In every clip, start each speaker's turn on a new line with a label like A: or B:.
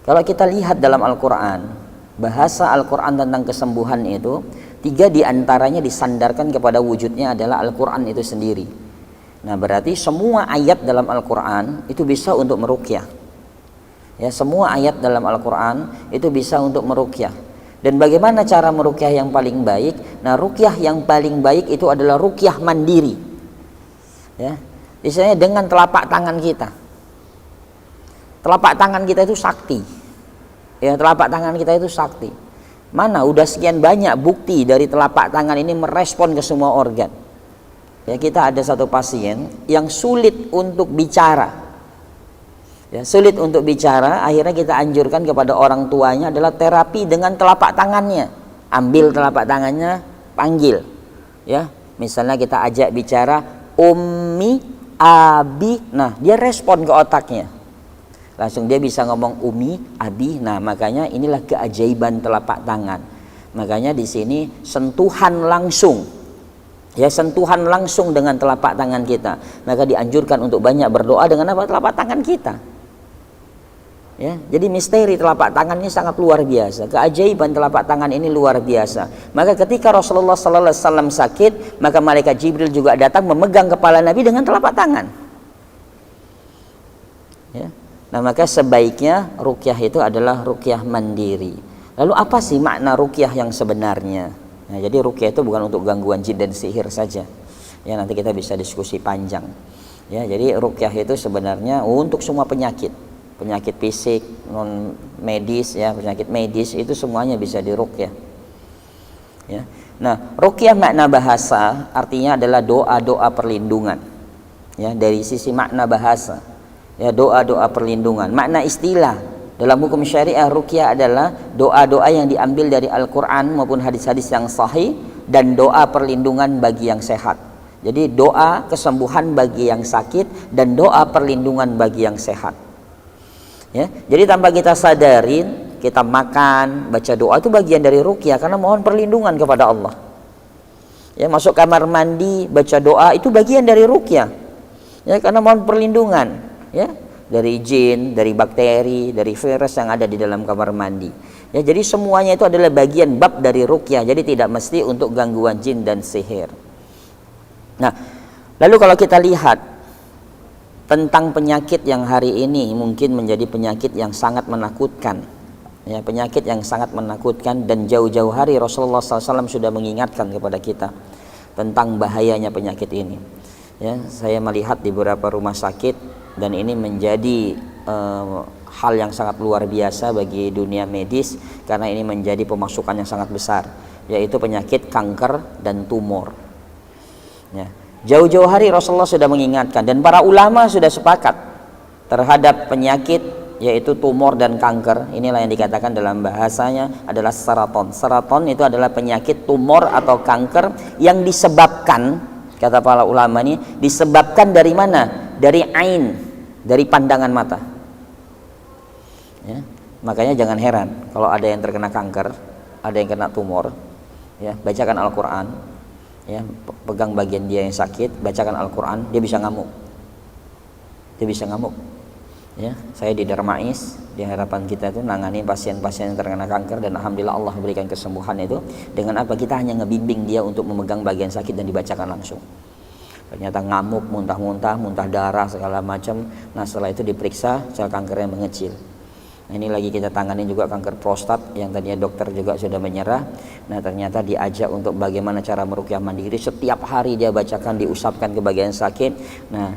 A: Kalau kita lihat dalam Al-Quran, bahasa Al-Quran tentang kesembuhan itu, 3 diantaranya disandarkan kepada wujudnya adalah Al-Quran itu sendiri. Nah, berarti semua ayat dalam Al-Quran itu bisa untuk meruqyah. Ya, semua ayat dalam Al-Quran itu bisa untuk meruqyah. Dan bagaimana cara meruqyah yang paling baik? Nah, ruqyah yang paling baik itu adalah ruqyah mandiri. Ya, misalnya dengan telapak tangan kita. Telapak tangan kita itu sakti. Ya, telapak tangan kita itu sakti. Mana udah sekian banyak bukti dari telapak tangan ini merespon ke semua organ. Ya, kita ada satu pasien yang sulit untuk bicara. Ya, sulit untuk bicara, akhirnya kita anjurkan kepada orang tuanya adalah terapi dengan telapak tangannya. Ambil telapak tangannya, panggil. Ya, misalnya kita ajak bicara ummi, abi. Nah, dia respon ke otaknya. Langsung dia bisa ngomong umi, abi. Nah, makanya inilah keajaiban telapak tangan. Makanya di sini sentuhan langsung. Ya, sentuhan langsung dengan telapak tangan kita. Maka dianjurkan untuk banyak berdoa dengan apa? Telapak tangan kita. Ya, jadi misteri telapak tangan ini sangat luar biasa. Keajaiban telapak tangan ini luar biasa. Maka ketika Rasulullah sallallahu alaihi wasallam sakit, maka malaikat Jibril juga datang memegang kepala Nabi dengan telapak tangan. Ya. Nah, maka sebaiknya ruqyah itu adalah ruqyah mandiri. Lalu apa sih makna ruqyah yang sebenarnya? Nah, jadi ruqyah itu bukan untuk gangguan jin dan sihir saja. Ya, nanti kita bisa diskusi panjang. Ya, jadi ruqyah itu sebenarnya untuk semua penyakit. Penyakit fisik, non medis, ya, penyakit medis itu semuanya bisa diruqyah. Ya. Nah, ruqyah makna bahasa artinya adalah doa-doa perlindungan. Ya, dari sisi makna bahasa. Ya, doa-doa perlindungan. Makna istilah dalam hukum syariah, ruqyah adalah doa-doa yang diambil dari Al-Quran maupun hadis-hadis yang sahih dan doa perlindungan bagi yang sehat. Jadi doa kesembuhan bagi yang sakit dan doa perlindungan bagi yang sehat. Ya, jadi tanpa kita sadarin, kita makan, baca doa itu bagian dari ruqyah karena mohon perlindungan kepada Allah. Ya, masuk kamar mandi, baca doa itu bagian dari ruqyah. Ya, karena mohon perlindungan, ya, dari jin, dari bakteri, dari virus yang ada di dalam kamar mandi. Ya, jadi semuanya itu adalah bagian bab dari ruqyah. Jadi tidak mesti untuk gangguan jin dan sihir. Nah, lalu kalau kita lihat tentang penyakit yang hari ini mungkin menjadi penyakit yang sangat menakutkan, ya, penyakit yang sangat menakutkan, dan jauh-jauh hari Rasulullah SAW sudah mengingatkan kepada kita tentang bahayanya penyakit ini. Ya, saya melihat di beberapa rumah sakit dan ini menjadi hal yang sangat luar biasa bagi dunia medis karena ini menjadi pemasukan yang sangat besar, yaitu penyakit kanker dan tumor. Ya. Jauh-jauh hari Rasulullah sudah mengingatkan dan para ulama sudah sepakat terhadap penyakit yaitu tumor dan kanker. Inilah yang dikatakan dalam bahasanya adalah saraton. Saraton itu adalah penyakit tumor atau kanker yang disebabkan, kata para ulama ini, disebabkan dari mana? Dari ain, dari pandangan mata. Ya, makanya jangan heran kalau ada yang terkena kanker, ada yang kena tumor. Ya, bacakan Al-Quran. Ya, pegang bagian dia yang sakit, bacakan Al-Quran, dia bisa ngamuk. Dia bisa ngamuk. Ya, saya di Darmais, di harapan kita itu nangani pasien-pasien yang terkena kanker dan alhamdulillah Allah berikan kesembuhan itu dengan apa? Kita hanya ngebimbing dia untuk memegang bagian sakit dan dibacakan langsung. Ternyata ngamuk, muntah-muntah, muntah darah segala macam. Nah, setelah itu diperiksa, sel kankernya mengecil. Nah, ini lagi kita tangani juga kanker prostat yang tadinya dokter juga sudah menyerah. Nah, ternyata diajak untuk bagaimana cara meruqyah mandiri. Setiap hari dia bacakan, diusapkan ke bagian sakit. Nah,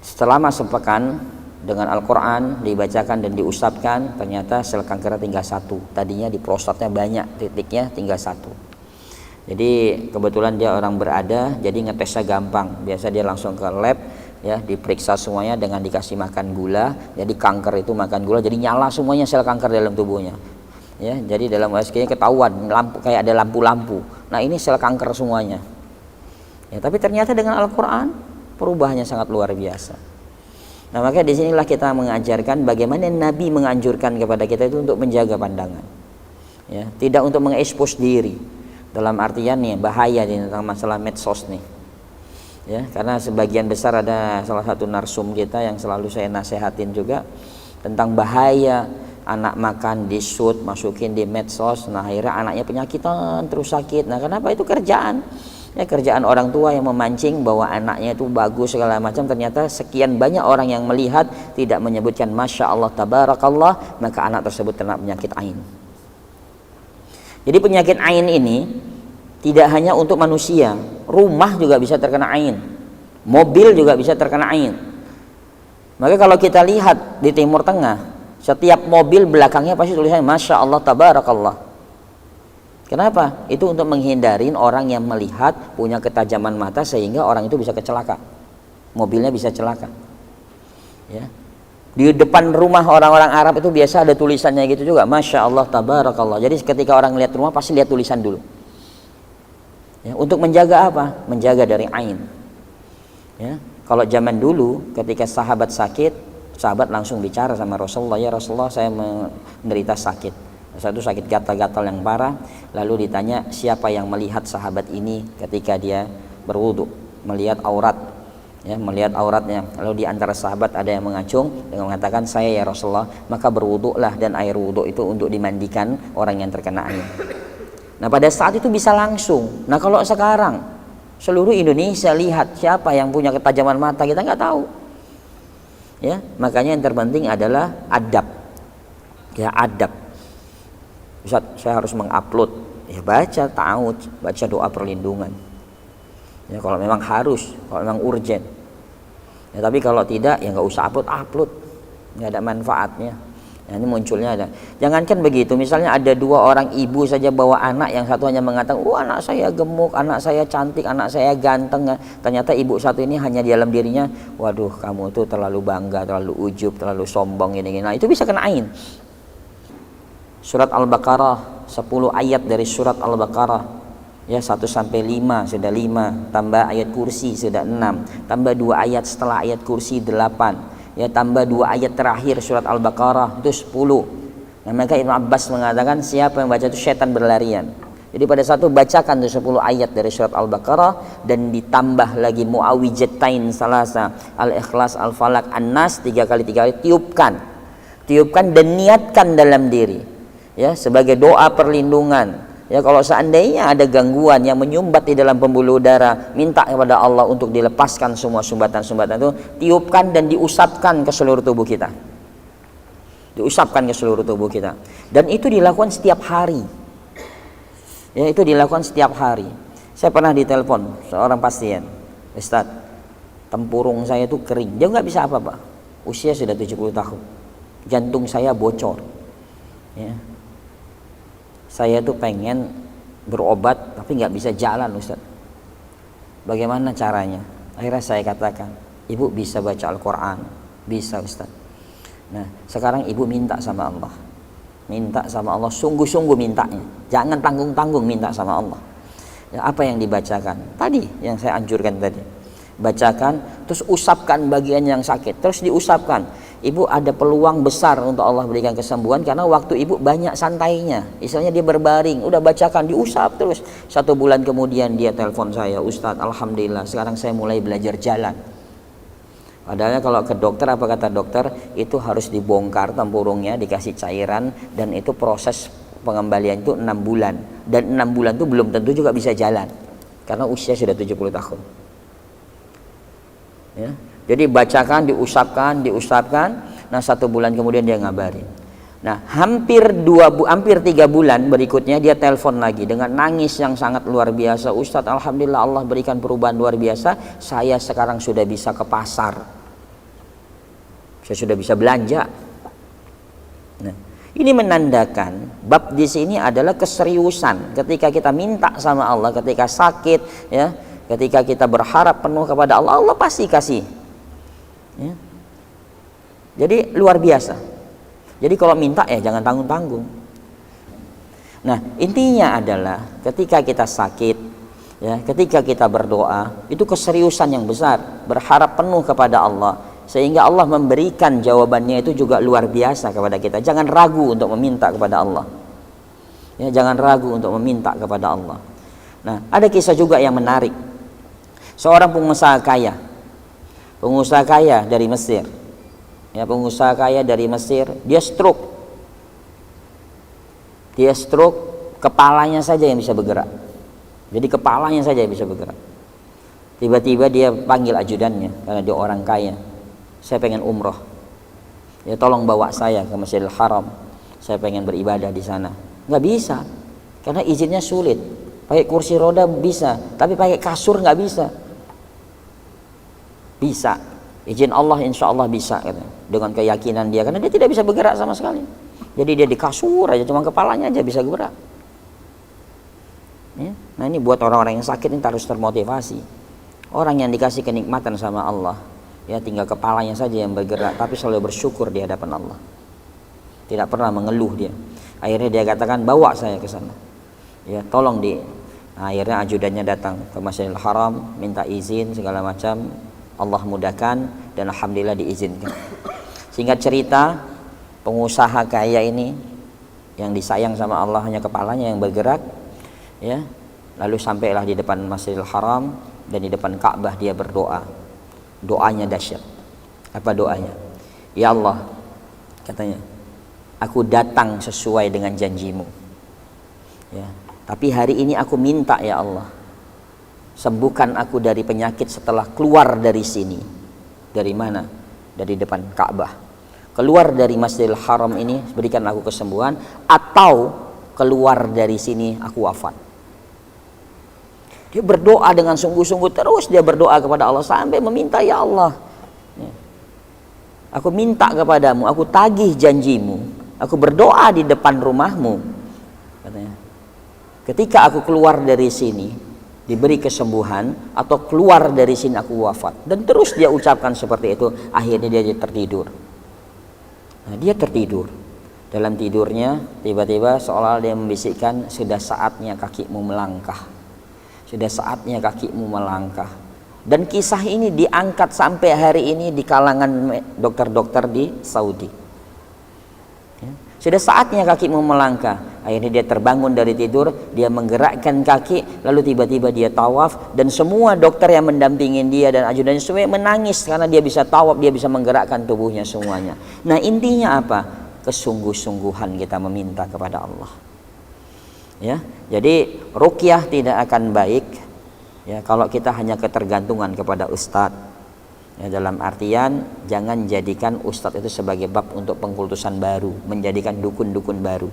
A: selama sepekan dengan Al-Quran dibacakan dan diusapkan, ternyata sel kankernya tinggal 1. Tadinya di prostatnya banyak, titiknya tinggal 1. Jadi kebetulan dia orang berada, jadi ngetesnya gampang. Biasa dia langsung ke lab, ya, diperiksa semuanya dengan dikasih makan gula. Jadi kanker itu makan gula, jadi nyala semuanya sel kanker dalam tubuhnya. Ya, jadi dalam USG ketahuan lampu, kayak ada lampu-lampu. Nah, ini sel kanker semuanya. Ya, tapi ternyata dengan Al-Quran perubahannya sangat luar biasa. Nah, maka disinilah kita mengajarkan bagaimana Nabi menganjurkan kepada kita itu untuk menjaga pandangan. Ya, tidak untuk mengekspos diri. Dalam artian nih bahaya nih tentang masalah medsos nih. Ya, karena sebagian besar ada salah satu narsum kita yang selalu saya nasehatin juga tentang bahaya anak makan di shoot, masukin di medsos, nah akhirnya anaknya penyakitan terus sakit. Nah kenapa? Itu kerjaan. Ya, kerjaan orang tua yang memancing bahwa anaknya itu bagus segala macam, ternyata sekian banyak orang yang melihat tidak menyebutkan masya Allah tabarakallah, maka anak tersebut kena penyakit ain. Jadi penyakit ain ini tidak hanya untuk manusia, rumah juga bisa terkena ain, mobil juga bisa terkena ain. Maka kalau kita lihat di Timur Tengah, setiap mobil belakangnya pasti tulisannya masya Allah tabarakallah. Kenapa? Itu untuk menghindarin orang yang melihat punya ketajaman mata sehingga orang itu bisa kecelaka, mobilnya bisa celaka. Ya. Di depan rumah orang-orang Arab itu biasa ada tulisannya gitu juga, masya Allah tabarakallah. Jadi ketika orang lihat rumah pasti lihat tulisan dulu. Ya, untuk menjaga apa? Menjaga dari ain. Ya, kalau zaman dulu ketika sahabat sakit, sahabat langsung bicara sama Rasulullah, ya Rasulullah saya menderita sakit. Satu sakit gatal-gatal yang parah, lalu ditanya siapa yang melihat sahabat ini ketika dia berwudu, melihat aurat, ya, melihat auratnya. Lalu di antara sahabat ada yang mengacung dengan mengatakan saya ya Rasulullah, maka berwuduklah dan air wudu itu untuk dimandikan orang yang terkena air. Nah pada saat itu bisa langsung. Nah kalau sekarang seluruh Indonesia lihat siapa yang punya ketajaman mata, kita nggak tahu. Ya, makanya yang terpenting adalah adab. Ya, adab. Ustaz, saya harus mengupload. Ya baca ta'awudz, baca doa perlindungan. Ya kalau memang harus, kalau memang urgent. Ya tapi kalau tidak ya nggak usah upload, nggak ada manfaatnya. Ya, ini munculnya ada. Jangankan begitu, misalnya ada dua orang ibu saja bawa anak, yang satu hanya mengatakan, anak saya gemuk, anak saya cantik, anak saya ganteng. Ternyata ibu satu ini hanya di dalam dirinya, waduh kamu tuh terlalu bangga, terlalu ujub, terlalu sombong ini. Nah itu bisa kena ain. Surat Al-Baqarah 10 ayat dari surat Al-Baqarah, ya 1 sampai 5 sudah 5, tambah ayat kursi sudah 6, tambah 2 ayat setelah ayat kursi 8, ya tambah 2 ayat terakhir surat Al-Baqarah itu 10. Nah maka Ibnu Abbas mengatakan siapa yang baca itu setan berlarian. Jadi pada satu bacakan itu 10 ayat dari surat Al-Baqarah dan ditambah lagi muawijatain salasa, Al-Ikhlas, Al-Falaq, An-Nas 3 kali tiupkan dan niatkan dalam diri. Ya, sebagai doa perlindungan. Ya, kalau seandainya ada gangguan yang menyumbat di dalam pembuluh darah, minta kepada Allah untuk dilepaskan semua sumbatan-sumbatan itu, tiupkan dan diusapkan ke seluruh tubuh kita. Diusapkan ke seluruh tubuh kita. Dan itu dilakukan setiap hari. Ya, itu dilakukan setiap hari. Saya pernah ditelepon seorang pasien, Ustaz, tempurung saya itu kering. Dia nggak bisa apa-apa. Usia sudah 70 tahun. Jantung saya bocor. Ya. Saya tuh pengen berobat tapi nggak bisa jalan Ustaz. Bagaimana caranya? Akhirnya saya katakan, ibu bisa baca Al-Quran. Bisa Ustaz. Nah sekarang ibu minta sama Allah. Minta sama Allah, sungguh-sungguh mintanya. Jangan tanggung-tanggung minta sama Allah. Ya, apa yang dibacakan? Tadi yang saya anjurkan tadi. Bacakan, terus usapkan bagian yang sakit. Terus diusapkan. Ibu ada peluang besar untuk Allah berikan kesembuhan karena waktu ibu banyak santainya. Misalnya dia berbaring, udah bacakan, diusap terus. 1 bulan kemudian dia telepon saya, Ustadz, alhamdulillah sekarang saya mulai belajar jalan. Padahal kalau ke dokter, apa kata dokter? Itu harus dibongkar tempurungnya, dikasih cairan, dan itu proses pengembalian itu 6 bulan. Dan 6 bulan itu belum tentu juga bisa jalan karena usia sudah 70 tahun. Ya. Jadi bacakan, diusapkan. Nah 1 bulan kemudian dia ngabarin. Nah hampir 3 bulan berikutnya dia telepon lagi dengan nangis yang sangat luar biasa. Ustadz, alhamdulillah Allah berikan perubahan luar biasa. Saya sekarang sudah bisa ke pasar. Saya sudah bisa belanja. Nah, ini menandakan bab di sini adalah keseriusan. Ketika kita minta sama Allah, ketika sakit, ya, ketika kita berharap penuh kepada Allah, Allah pasti kasih. Ya. Jadi luar biasa. Jadi kalau minta ya jangan tanggung-tanggung. Nah intinya adalah ketika kita sakit, ya, ketika kita berdoa, itu keseriusan yang besar, berharap penuh kepada Allah, sehingga Allah memberikan jawabannya itu juga luar biasa kepada kita. Jangan ragu untuk meminta kepada Allah. Ya, jangan ragu untuk meminta kepada Allah. Nah ada kisah juga yang menarik. Seorang pengusaha kaya dari Mesir, ya, pengusaha kaya dari Mesir, dia stroke, Dia stroke, kepalanya saja yang bisa bergerak. Jadi kepalanya saja yang bisa bergerak. Tiba-tiba dia panggil ajudannya karena dia orang kaya. Saya pengen umroh. Ya tolong bawa saya ke Masjidil Haram. Saya pengen beribadah di sana. Nggak bisa, karena izinnya sulit. Pakai kursi roda bisa, tapi pakai kasur nggak bisa. Bisa, izin Allah insya Allah bisa, gitu. Dengan keyakinan dia, karena dia tidak bisa bergerak sama sekali. Jadi dia di kasur aja, cuma kepalanya aja bisa gerak. Ya? Nah ini buat orang-orang yang sakit ini harus termotivasi. Orang yang dikasih kenikmatan sama Allah, ya tinggal kepalanya saja yang bergerak, tapi selalu bersyukur di hadapan Allah. Tidak pernah mengeluh dia. Akhirnya dia katakan, bawa saya ke sana. Ya tolong di. Nah, akhirnya ajudannya datang ke Masjidil Haram, minta izin segala macam. Allah mudahkan dan alhamdulillah diizinkan. Singkat cerita, pengusaha kaya ini yang disayang sama Allah hanya kepalanya yang bergerak, ya. Lalu sampailah di depan Masjidil Haram dan di depan Ka'bah dia berdoa. Doanya dahsyat. Apa doanya? Ya Allah, katanya, aku datang sesuai dengan janjimu. Ya, tapi hari ini aku minta ya Allah, sembuhkan aku dari penyakit setelah keluar dari sini. Dari mana? Dari depan Ka'bah. Keluar dari Masjidil Haram ini, berikan aku kesembuhan, atau keluar dari sini aku wafat. Dia berdoa dengan sungguh-sungguh, terus dia berdoa kepada Allah sampai meminta, ya Allah, aku minta kepadamu, aku tagih janjimu, aku berdoa di depan rumahmu, katanya. Ketika aku keluar dari sini diberi kesembuhan, atau keluar dari sini aku wafat. Dan terus dia ucapkan seperti itu. Akhirnya dia tertidur. Nah, dia tertidur. Dalam tidurnya tiba-tiba seolah dia membisikkan, sudah saatnya kakimu melangkah, sudah saatnya kakimu melangkah. Dan kisah ini diangkat sampai hari ini di kalangan dokter-dokter di Saudi. Sudah saatnya kakimu melangkah. Akhirnya dia terbangun dari tidur, dia menggerakkan kaki, lalu tiba-tiba dia tawaf, dan semua dokter yang mendampingin dia dan ajudannya semua menangis karena dia bisa tawaf, dia bisa menggerakkan tubuhnya semuanya. Nah intinya apa? Kesungguh-sungguhan kita meminta kepada Allah. Ya, jadi ruqyah tidak akan baik ya kalau kita hanya ketergantungan kepada ustadz. Ya, dalam artian jangan jadikan ustadz itu sebagai bab untuk pengkultusan baru, menjadikan dukun-dukun baru.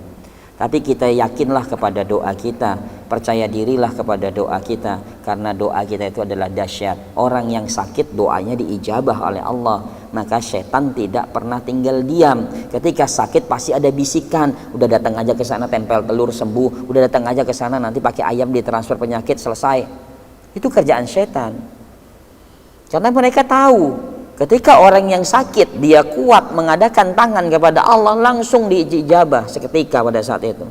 A: Tapi kita yakinlah kepada doa kita, percaya dirilah kepada doa kita, karena doa kita itu adalah dahsyat. Orang yang sakit doanya diijabah oleh Allah, maka setan tidak pernah tinggal diam. Ketika sakit pasti ada bisikan, udah datang aja ke sana tempel telur sembuh, udah datang aja ke sana nanti pakai ayam ditransfer penyakit selesai. Itu kerjaan setan. Karena mereka tahu ketika orang yang sakit dia kuat mengadakan tangan kepada Allah, langsung diijabah seketika pada saat itu.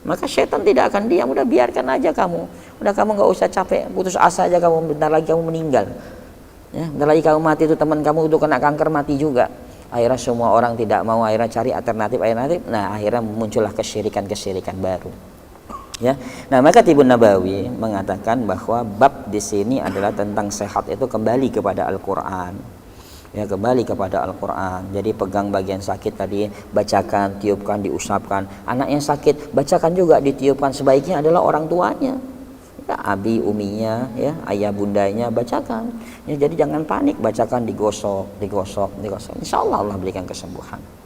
A: Maka setan tidak akan diam, udah biarkan aja kamu, udah kamu nggak usah capek, putus asa aja kamu, bentar lagi kamu meninggal. Ya, bentar lagi kamu mati, itu teman kamu itu kena kanker mati juga. Akhirnya semua orang tidak mau, akhirnya cari alternatif. Nah akhirnya muncullah kesyirikan baru. Ya, nah maka Tibun Nabawi mengatakan bahwa bab di sini adalah tentang sehat itu kembali kepada Al-Quran. Ya, kembali kepada Al-Quran. Jadi pegang bagian sakit tadi, bacakan, tiupkan, diusapkan. Anak yang sakit, bacakan juga, ditiupkan. Sebaiknya adalah orang tuanya, ya, abi uminya, ya, ayah bundanya, bacakan. Ya, jadi jangan panik, bacakan, digosok. Insya Allah Allah berikan kesembuhan.